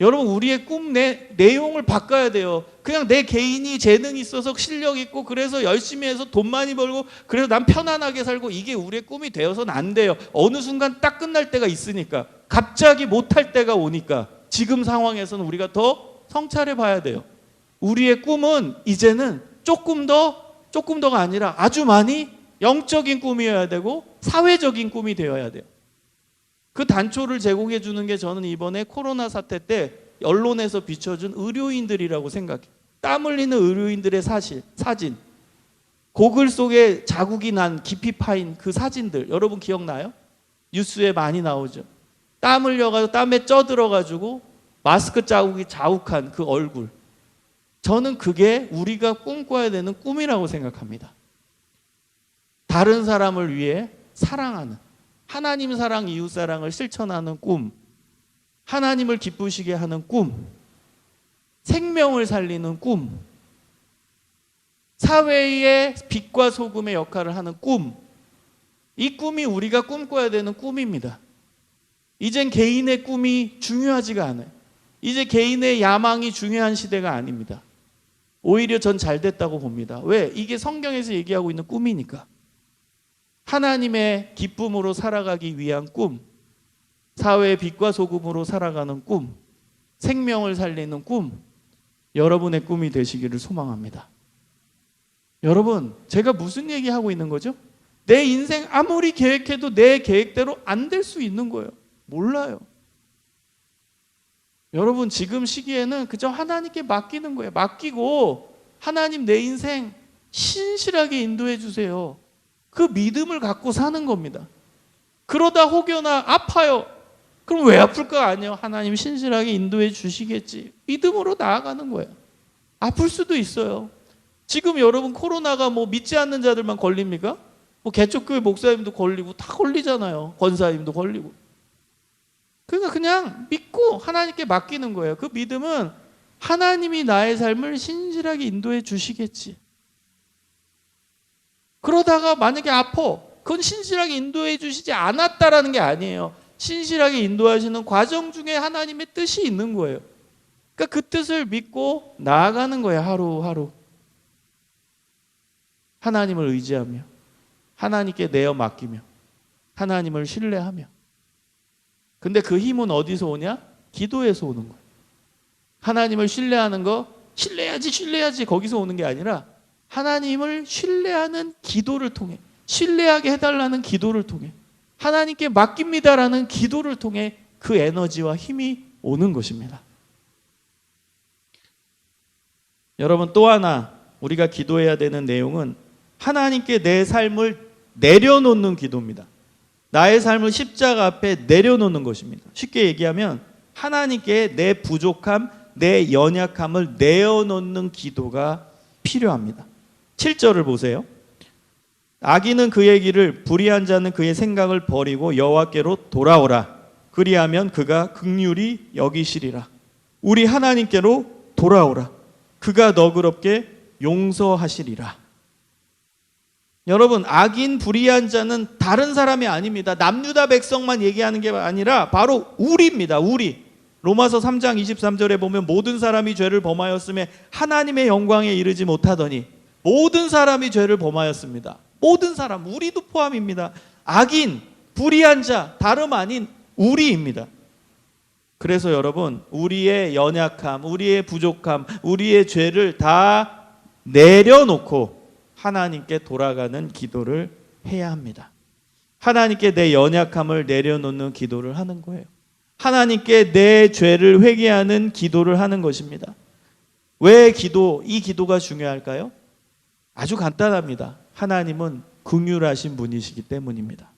여러분, 우리의 꿈 내용을 바꿔야 돼요. 그냥 내 개인이 재능이 있어서 실력 있고 그래서 열심히 해서 돈 많이 벌고 그래서 난 편안하게 살고 이게 우리의 꿈이 되어서는 안 돼요. 어느 순간 딱 끝날 때가 있으니까. 갑자기 못할 때가 오니까 지금 상황에서는 우리가 더 성찰해 봐야 돼요. 우리의 꿈은 이제는 조금 더가 아니라 아주 많이 영적인 꿈이어야 되고 사회적인 꿈이 되어야 돼요. 그 단초를 제공해 주는 게 저는 이번에 코로나 사태 때 언론에서 비춰준 의료인들이라고 생각해요. 땀 흘리는 의료인들의 사진. 고글 속에 자국이 난 깊이 파인 그 사진들 여러분 기억나요? 뉴스에 많이 나오죠. 땀 흘려가지고 땀에 쪄들어가지고 마스크 자국이 자욱한 그 얼굴. 저는 그게 우리가 꿈꿔야 되는 꿈이라고 생각합니다. 다른 사람을 위해 사랑하는, 하나님 사랑, 이웃 사랑을 실천하는 꿈, 하나님을 기쁘시게 하는 꿈, 생명을 살리는 꿈, 사회의 빛과 소금의 역할을 하는 꿈, 이 꿈이 우리가 꿈꿔야 되는 꿈입니다. 이젠 개인의 꿈이 중요하지가 않아요. 이제 개인의 야망이 중요한 시대가 아닙니다. 오히려 전 잘 됐다고 봅니다. 왜? 이게 성경에서 얘기하고 있는 꿈이니까. 하나님의 기쁨으로 살아가기 위한 꿈, 사회의 빛과 소금으로 살아가는 꿈, 생명을 살리는 꿈, 여러분의 꿈이 되시기를 소망합니다. 여러분, 제가 무슨 얘기하고 있는 거죠? 내 인생 아무리 계획해도 내 계획대로 안 될 수 있는 거예요. 몰라요. 여러분, 지금 시기에는 그저 하나님께 맡기는 거예요. 맡기고 하나님 내 인생 신실하게 인도해 주세요. 그 믿음을 갖고 사는 겁니다. 그러다 혹여나 아파요. 그럼 왜 아플까? 아니요. 하나님 신실하게 인도해 주시겠지. 믿음으로 나아가는 거예요. 아플 수도 있어요. 지금 여러분 코로나가 뭐 믿지 않는 자들만 걸립니까? 뭐 개척교회 목사님도 걸리고 다 걸리잖아요. 권사님도 걸리고. 그러니까 그냥 믿고 하나님께 맡기는 거예요. 그 믿음은 하나님이 나의 삶을 신실하게 인도해 주시겠지. 그러다가 만약에 아파, 그건 신실하게 인도해 주시지 않았다라는 게 아니에요. 신실하게 인도하시는 과정 중에 하나님의 뜻이 있는 거예요. 그러니까 그 뜻을 믿고 나아가는 거예요. 하루하루. 하나님을 의지하며 하나님께 내어 맡기며 하나님을 신뢰하며. 근데 그 힘은 어디서 오냐? 기도에서 오는 거예요. 하나님을 신뢰하는 거 신뢰해야지 거기서 오는 게 아니라 하나님을 신뢰하는 기도를 통해, 신뢰하게 해달라는 기도를 통해, 하나님께 맡깁니다라는 기도를 통해 그 에너지와 힘이 오는 것입니다. 여러분, 또 하나 우리가 기도해야 되는 내용은 하나님께 내 삶을 내려놓는 기도입니다. 나의 삶을 십자가 앞에 내려놓는 것입니다. 쉽게 얘기하면 하나님께 내 부족함, 내 연약함을 내어놓는 기도가 필요합니다. 7절을 보세요. 악인은 그의 길을, 불의한 자는 그의 생각을 버리고 여호와께로 돌아오라. 그리하면 그가 긍휼히 여기시리라. 우리 하나님께로 돌아오라. 그가 너그럽게 용서하시리라. 여러분, 악인 불의한 자는 다른 사람이 아닙니다. 남유다 백성만 얘기하는 게 아니라 바로 우리입니다. 우리. 로마서 3장 23절에 보면 모든 사람이 죄를 범하였음에 하나님의 영광에 이르지 못하더니 모든 사람이 죄를 범하였습니다. 모든 사람, 우리도 포함입니다. 악인, 불의한 자, 다름 아닌 우리입니다. 그래서 여러분, 우리의 연약함, 우리의 부족함, 우리의 죄를 다 내려놓고 하나님께 돌아가는 기도를 해야 합니다. 하나님께 내 연약함을 내려놓는 기도를 하는 거예요. 하나님께 내 죄를 회개하는 기도를 하는 것입니다. 왜 이 기도가 중요할까요? 아주 간단합니다. 하나님은 긍휼하신 분이시기 때문입니다.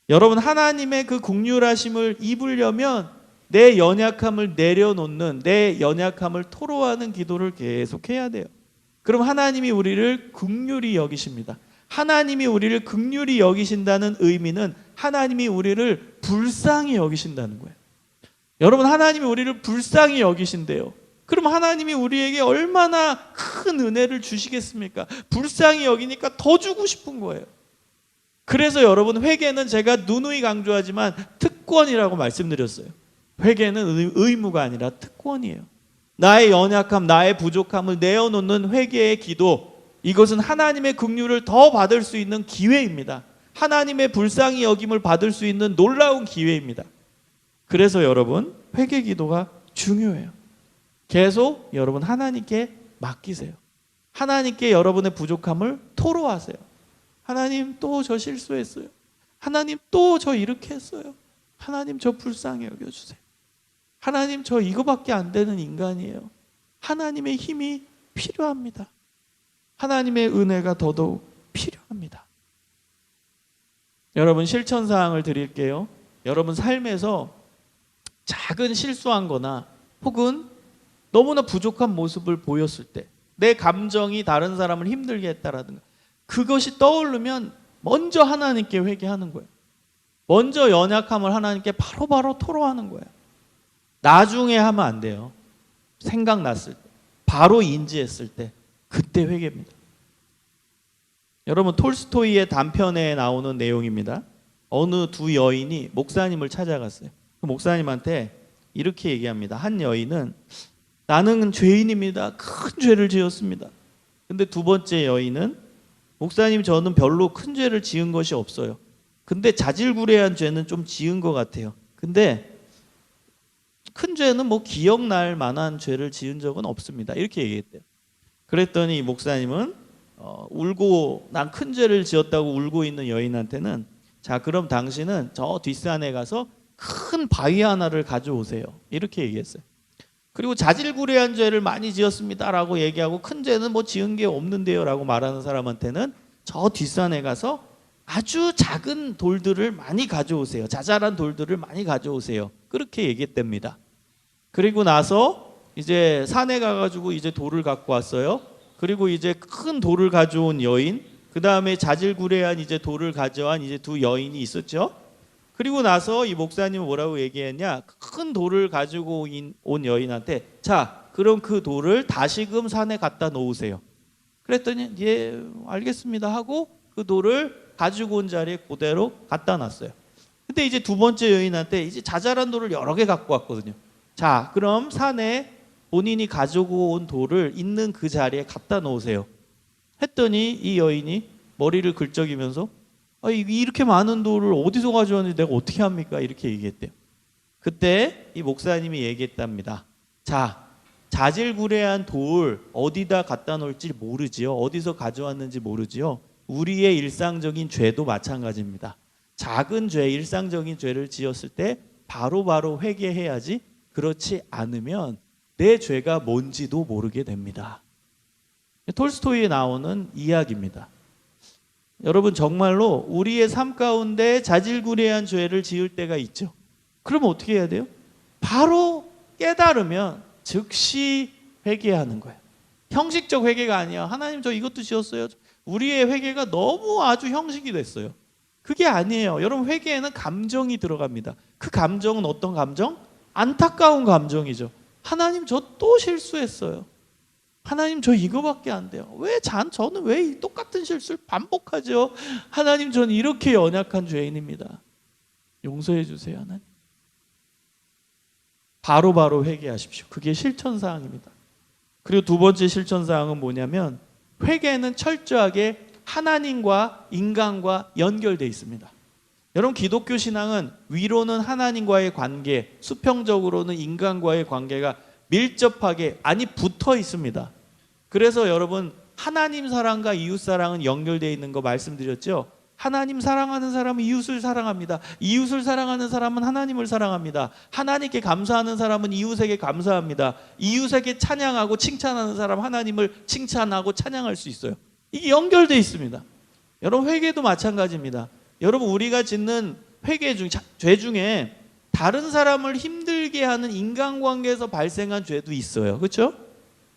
여러분, 하나님의 그 긍휼하심을 입으려면 내 연약함을 내려놓는, 내 연약함을 토로하는 기도를 계속 해야 돼요. 그럼 하나님이 우리를 긍휼히 여기십니다. 하나님이 우리를 긍휼히 여기신다는 의미는 하나님이 우리를 불쌍히 여기신다는 거예요. 여러분, 하나님이 우리를 불쌍히 여기신대요. 그럼 하나님이 우리에게 얼마나 큰 은혜를 주시겠습니까? 불쌍히 여기니까 더 주고 싶은 거예요. 그래서 여러분, 회개는 제가 누누이 강조하지만 특권이라고 말씀드렸어요. 회개는 의무가 아니라 특권이에요. 나의 연약함, 나의 부족함을 내어놓는 회개의 기도, 이것은 하나님의 긍휼을 더 받을 수 있는 기회입니다. 하나님의 불쌍히 여김을 받을 수 있는 놀라운 기회입니다. 그래서 여러분, 회개 기도가 중요해요. 계속 여러분 하나님께 맡기세요. 하나님께 여러분의 부족함을 토로하세요. 하나님, 또 저 실수했어요. 하나님, 또 저 이렇게 했어요. 하나님, 저 불쌍히 여겨주세요. 하나님, 저 이거밖에 안 되는 인간이에요. 하나님의 힘이 필요합니다. 하나님의 은혜가 더더욱 필요합니다. 여러분, 실천사항을 드릴게요. 여러분 삶에서 작은 실수한 거나 혹은 너무나 부족한 모습을 보였을 때, 내 감정이 다른 사람을 힘들게 했다라든가, 그것이 떠오르면 먼저 하나님께 회개하는 거예요. 먼저 연약함을 하나님께 바로바로 토로하는 거예요. 나중에 하면 안 돼요. 생각났을 때, 바로 인지했을 때, 그때 회개입니다. 여러분, 톨스토이의 단편에 나오는 내용입니다. 어느 두 여인이 목사님을 찾아갔어요. 그 목사님한테 이렇게 얘기합니다. 한 여인은 나는 죄인입니다. 큰 죄를 지었습니다. 근데 두 번째 여인은 목사님, 저는 별로 큰 죄를 지은 것이 없어요. 근데 자질구레한 죄는 좀 지은 것 같아요. 근데 큰 죄는 뭐 기억날 만한 죄를 지은 적은 없습니다. 이렇게 얘기했대요. 그랬더니 이 목사님은 울고, 난 큰 죄를 지었다고 울고 있는 여인한테는, 자, 그럼 당신은 저 뒷산에 가서 큰 바위 하나를 가져오세요. 이렇게 얘기했어요. 그리고 자질구레한 죄를 많이 지었습니다라고 얘기하고, 큰 죄는 뭐 지은 게 없는데요 라고 말하는 사람한테는 저 뒷산에 가서 아주 작은 돌들을 많이 가져오세요. 자잘한 돌들을 많이 가져오세요. 그렇게 얘기했답니다. 그리고 나서 이제 산에 가가지고 이제 돌을 갖고 왔어요. 그리고 이제 큰 돌을 가져온 여인, 그 다음에 자질구레한 이제 돌을 가져온 이제 두 여인이 있었죠. 그리고 나서 이 목사님은 뭐라고 얘기했냐? 큰 돌을 가지고 온 여인한테, 자, 그럼 그 돌을 다시금 산에 갖다 놓으세요. 그랬더니 예, 알겠습니다 하고 그 돌을 가지고 온 자리에 그대로 갖다 놨어요. 근데 이제 두 번째 여인한테 이제 자잘한 돌을 여러 개 갖고 왔거든요. 자, 그럼 산에 본인이 가지고 온 돌을 있는 그 자리에 갖다 놓으세요. 했더니 이 여인이 머리를 긁적이면서, 이렇게 많은 돌을 어디서 가져왔는지 내가 어떻게 합니까? 이렇게 얘기했대요. 그때 이 목사님이 얘기했답니다. 자, 자질구레한 돌 어디다 갖다 놓을지 모르지요. 어디서 가져왔는지 모르지요. 우리의 일상적인 죄도 마찬가지입니다. 작은 죄, 일상적인 죄를 지었을 때 바로바로 회개해야지, 그렇지 않으면 내 죄가 뭔지도 모르게 됩니다. 톨스토이에 나오는 이야기입니다. 여러분, 정말로 우리의 삶 가운데 자질구레한 죄를 지을 때가 있죠. 그러면 어떻게 해야 돼요? 바로 깨달으면 즉시 회개하는 거예요. 형식적 회개가 아니야. 하나님, 저 이것도 지었어요. 우리의 회개가 너무 아주 형식이 됐어요. 그게 아니에요. 여러분, 회개에는 감정이 들어갑니다. 그 감정은 어떤 감정? 안타까운 감정이죠. 하나님, 저 또 실수했어요. 하나님, 저 이거밖에 안 돼요. 저는 왜 이 똑같은 실수를 반복하죠? 하나님, 저는 이렇게 연약한 죄인입니다. 용서해 주세요, 하나님. 바로바로 회개하십시오. 그게 실천사항입니다. 그리고 두 번째 실천사항은 뭐냐면, 회개는 철저하게 하나님과 인간과 연결되어 있습니다. 여러분, 기독교 신앙은 위로는 하나님과의 관계, 수평적으로는 인간과의 관계가 밀접하게, 아니 붙어 있습니다. 그래서 여러분, 하나님 사랑과 이웃 사랑은 연결되어 있는 거 말씀드렸죠. 하나님 사랑하는 사람은 이웃을 사랑합니다. 이웃을 사랑하는 사람은 하나님을 사랑합니다. 하나님께 감사하는 사람은 이웃에게 감사합니다. 이웃에게 찬양하고 칭찬하는 사람 하나님을 칭찬하고 찬양할 수 있어요. 이게 연결되어 있습니다. 여러분, 회개도 마찬가지입니다. 여러분, 우리가 짓는 죄 중에 다른 사람을 힘들게 하는 인간관계에서 발생한 죄도 있어요. 그렇죠?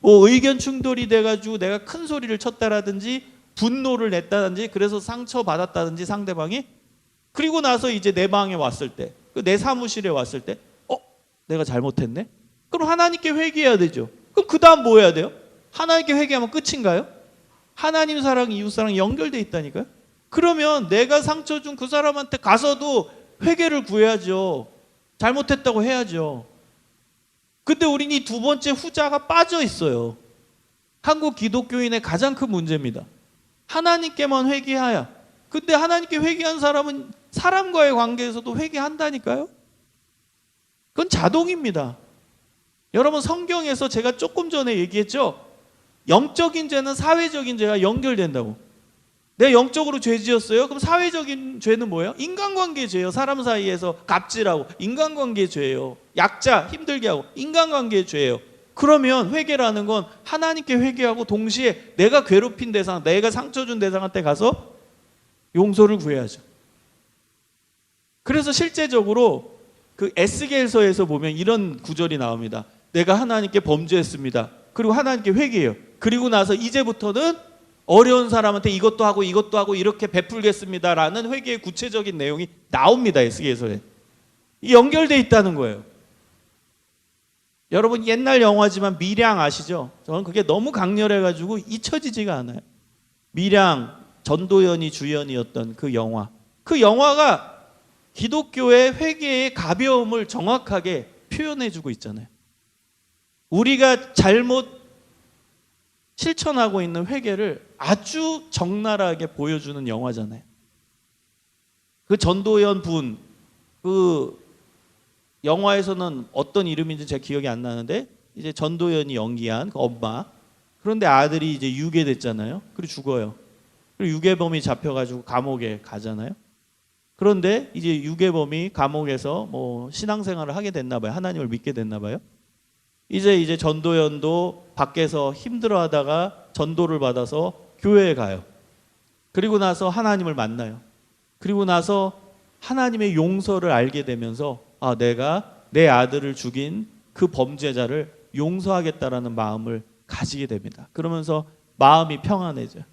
뭐 의견 충돌이 돼가지고 내가 큰 소리를 쳤다라든지 분노를 냈다든지 그래서 상처받았다든지 상대방이, 그리고 나서 이제 내 방에 왔을 때, 내 사무실에 왔을 때 내가 잘못했네? 그럼 하나님께 회개해야 되죠. 그럼 그 다음 뭐 해야 돼요? 하나님께 회개하면 끝인가요? 하나님 사랑, 이웃 사랑이 연결돼 있다니까요. 그러면 내가 상처 준 그 사람한테 가서도 회개를 구해야죠. 잘못했다고 해야죠. 근데 우린 이 두 번째 후자가 빠져 있어요. 한국 기독교인의 가장 큰 문제입니다. 하나님께만 회개하야. 근데 하나님께 회개한 사람은 사람과의 관계에서도 회개한다니까요. 그건 자동입니다. 여러분, 성경에서 제가 조금 전에 얘기했죠. 영적인 죄는 사회적인 죄와 연결된다고. 내가 영적으로 죄 지었어요? 그럼 사회적인 죄는 뭐예요? 인간관계 죄예요. 사람 사이에서 갑질하고 인간관계 죄예요. 약자 힘들게 하고 인간관계 죄예요. 그러면 회개라는 건 하나님께 회개하고 동시에 내가 괴롭힌 대상, 내가 상처 준 대상한테 가서 용서를 구해야죠. 그래서 실제적으로 그 에스겔서에서 보면 이런 구절이 나옵니다. 내가 하나님께 범죄했습니다. 그리고 하나님께 회개해요. 그리고 나서 이제부터는 어려운 사람한테 이것도 하고 이것도 하고 이렇게 베풀겠습니다라는 회개의 구체적인 내용이 나옵니다. 에스겔서에. 이 연결돼 있다는 거예요. 여러분, 옛날 영화지만 밀양 아시죠? 저는 그게 너무 강렬해가지고 잊혀지지가 않아요. 밀양, 전도연이 주연이었던 그 영화. 그 영화가 기독교의 회개의 가벼움을 정확하게 표현해주고 있잖아요. 우리가 잘못 실천하고 있는 회개를 아주 적나라하게 보여주는 영화잖아요. 그 전도연 분, 그 영화에서는 어떤 이름인지 제가 기억이 안 나는데 이제 전도연이 연기한 그 엄마. 그런데 아들이 이제 유괴됐잖아요. 그리고 죽어요. 그리고 유괴범이 잡혀가지고 감옥에 가잖아요. 그런데 이제 유괴범이 감옥에서 뭐 신앙생활을 하게 됐나 봐요. 하나님을 믿게 됐나 봐요. 이제 전도연도 밖에서 힘들어하다가 전도를 받아서 교회에 가요. 그리고 나서 하나님을 만나요. 그리고 나서 하나님의 용서를 알게 되면서 내가 내 아들을 죽인 그 범죄자를 용서하겠다라는 마음을 가지게 됩니다. 그러면서 마음이 평안해져요.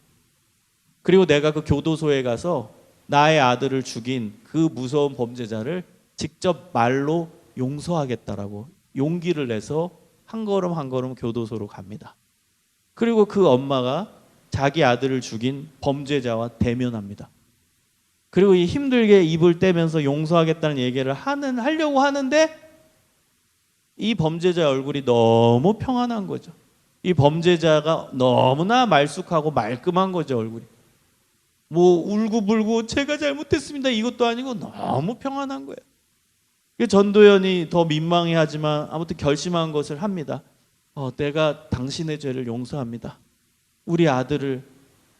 그리고 내가 그 교도소에 가서 나의 아들을 죽인 그 무서운 범죄자를 직접 말로 용서하겠다라고 용기를 내서 한 걸음 한 걸음 교도소로 갑니다. 그리고 그 엄마가 자기 아들을 죽인 범죄자와 대면합니다. 그리고 이 힘들게 입을 떼면서 용서하겠다는 얘기를 하려고 하는데 이 범죄자의 얼굴이 너무 평안한 거죠. 이 범죄자가 너무나 말쑥하고 말끔한 거죠, 얼굴이. 뭐 울고불고 제가 잘못했습니다 이것도 아니고 너무 평안한 거예요. 전도연이 더 민망해하지만 아무튼 결심한 것을 합니다. 내가 당신의 죄를 용서합니다. 우리 아들을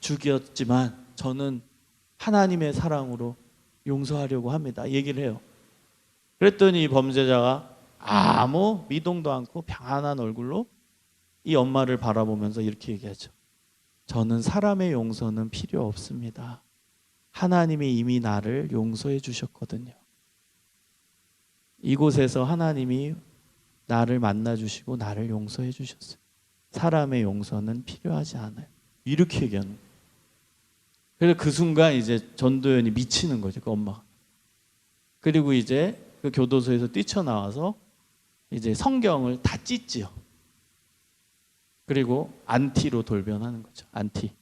죽였지만 저는 하나님의 사랑으로 용서하려고 합니다. 얘기를 해요. 그랬더니 이 범죄자가 아무 미동도 않고 평안한 얼굴로 이 엄마를 바라보면서 이렇게 얘기하죠. 저는 사람의 용서는 필요 없습니다. 하나님이 이미 나를 용서해 주셨거든요. 이곳에서 하나님이 나를 만나 주시고 나를 용서해 주셨어요. 사람의 용서는 필요하지 않아요. 이렇게 얘기하는 거예요. 그래서 그 순간 이제 전도연이 미치는 거죠, 그 엄마가. 그리고 이제 그 교도소에서 뛰쳐나와서 이제 성경을 다 찢지요. 그리고 안티로 돌변하는 거죠. 안티.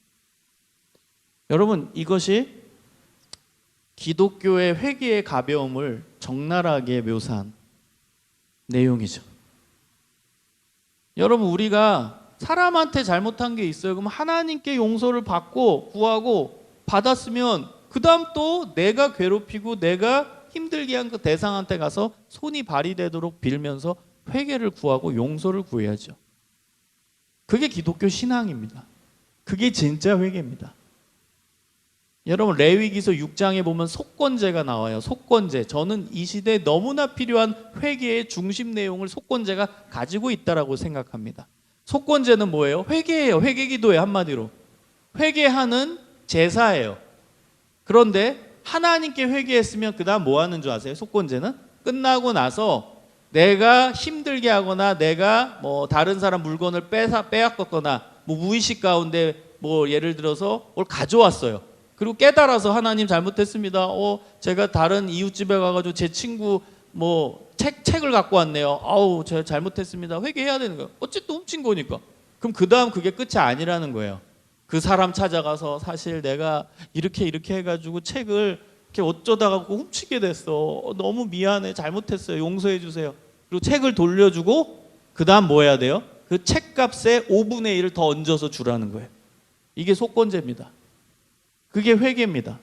여러분, 이것이 기독교의 회개의 가벼움을 적나라하게 묘사한 내용이죠. 여러분, 우리가 사람한테 잘못한 게 있어요. 그럼 하나님께 용서를 받고 구하고 받았으면 그 다음 또 내가 괴롭히고 내가 힘들게 한 그 대상한테 가서 손이 발휘되도록 빌면서 회개를 구하고 용서를 구해야죠. 그게 기독교 신앙입니다. 그게 진짜 회개입니다. 여러분, 레위기서 6장에 보면 속건제가 나와요. 속건제. 저는 이 시대에 너무나 필요한 회개의 중심 내용을 속건제가 가지고 있다고 생각합니다. 속건제는 뭐예요? 회개예요. 회개기도예요. 한마디로. 회개하는 제사예요. 그런데 하나님께 회개했으면 그 다음 뭐 하는 줄 아세요? 속건제는 끝나고 나서 내가 힘들게 하거나 내가 뭐 다른 사람 물건을 빼앗겼거나 뭐 무의식 가운데 뭐 예를 들어서 뭘 가져왔어요. 그리고 깨달아서 하나님 잘못했습니다. 제가 다른 이웃집에 가가지고 제 친구 뭐 책을 갖고 왔네요. 아우 제가 잘못했습니다. 회개해야 되는 거예요. 어쨌든 훔친 거니까. 그럼 그 다음 그게 끝이 아니라는 거예요. 그 사람 찾아가서 사실 내가 이렇게 해가지고 책을 이렇게 어쩌다가 훔치게 됐어. 너무 미안해. 잘못했어요. 용서해 주세요. 그리고 책을 돌려주고 그 다음 뭐 해야 돼요? 그 책값에 5분의 1을 더 얹어서 주라는 거예요. 이게 속건제입니다. 그게 회개입니다.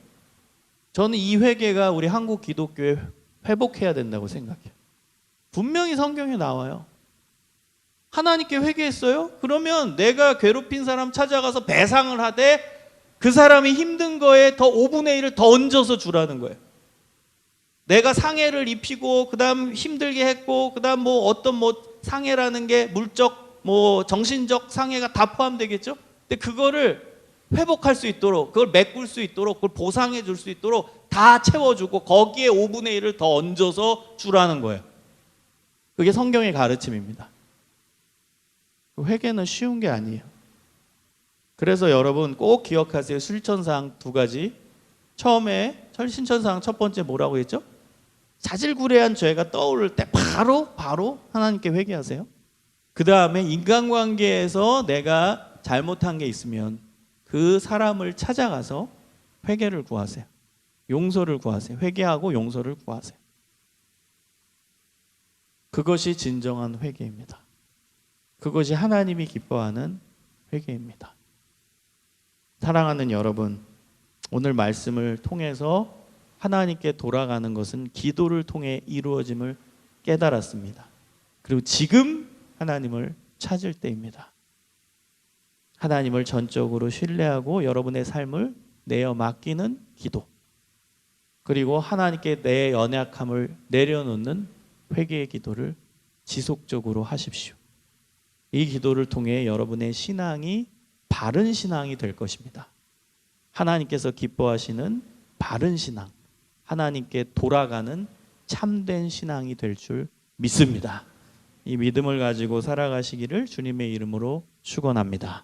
저는 이 회개가 우리 한국 기독교에 회복해야 된다고 생각해요. 분명히 성경에 나와요. 하나님께 회개했어요? 그러면 내가 괴롭힌 사람 찾아가서 배상을 하되 그 사람이 힘든 거에 더 5분의 1을 더 얹어서 주라는 거예요. 내가 상해를 입히고 그다음 힘들게 했고 그다음 뭐 어떤 뭐 상해라는 게 물적 뭐 정신적 상해가 다 포함되겠죠? 근데 그거를 회복할 수 있도록 그걸 메꿀 수 있도록 그걸 보상해 줄 수 있도록 다 채워주고 거기에 5분의 1을 더 얹어서 주라는 거예요. 그게 성경의 가르침입니다. 회개는 쉬운 게 아니에요. 그래서 여러분 꼭 기억하세요. 실천사항 2가지. 처음에 신천사항 첫 번째 뭐라고 했죠? 자질구레한 죄가 떠오를 때 바로 하나님께 회개하세요. 그 다음에 인간관계에서 내가 잘못한 게 있으면 그 사람을 찾아가서 회개를 구하세요. 용서를 구하세요. 회개하고 용서를 구하세요. 그것이 진정한 회개입니다. 그것이 하나님이 기뻐하는 회개입니다. 사랑하는 여러분, 오늘 말씀을 통해서 하나님께 돌아가는 것은 기도를 통해 이루어짐을 깨달았습니다. 그리고 지금 하나님을 찾을 때입니다. 하나님을 전적으로 신뢰하고 여러분의 삶을 내어 맡기는 기도, 그리고 하나님께 내 연약함을 내려놓는 회개의 기도를 지속적으로 하십시오. 이 기도를 통해 여러분의 신앙이 바른 신앙이 될 것입니다. 하나님께서 기뻐하시는 바른 신앙, 하나님께 돌아가는 참된 신앙이 될 줄 믿습니다. 이 믿음을 가지고 살아가시기를 주님의 이름으로 축원합니다.